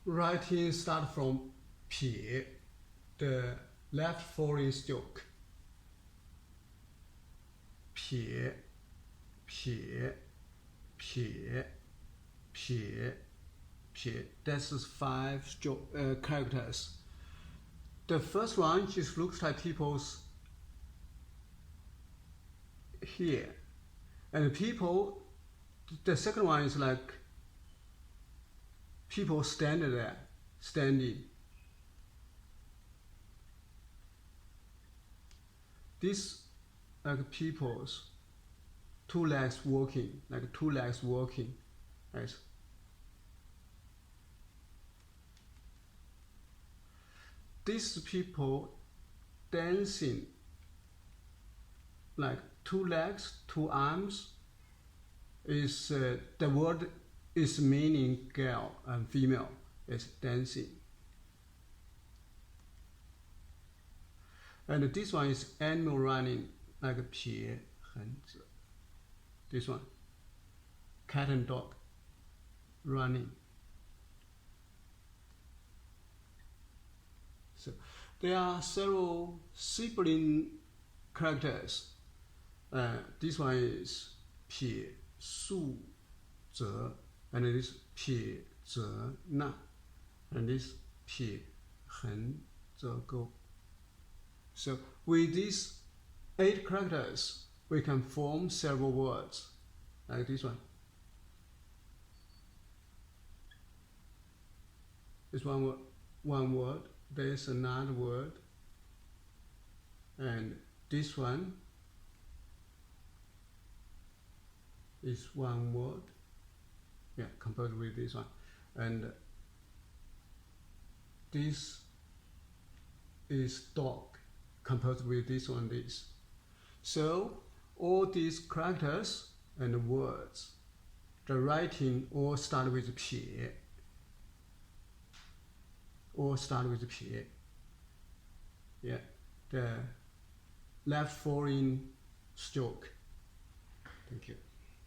writing start from 撇, the left foreign stroke. 撇, 撇, 撇, 撇, 撇. That's 5 characters. The first one just looks like people's here, and people. The second one is like people standing there, standing. This like people's 2 legs walking, like 2 legs walking, right? These people dancing like 2 legs, 2 arms. Is the word is meaning girl and female is dancing. And this one is animal running like 犭匁姒. This one, cat and dog running. So there are several sibling characters. This one is 犭匁仄, and this 犭仄件, and this 犭匁仄媾. So with these 8 characters, we can form several words, like this one. This one word, there's another word, and this one is 1 word, yeah, compared with this one, and this is dog compared with this one. This. So all these characters and words, the writing all start with 撇, all start with 撇. Yeah, the left foreign stroke. Thank you.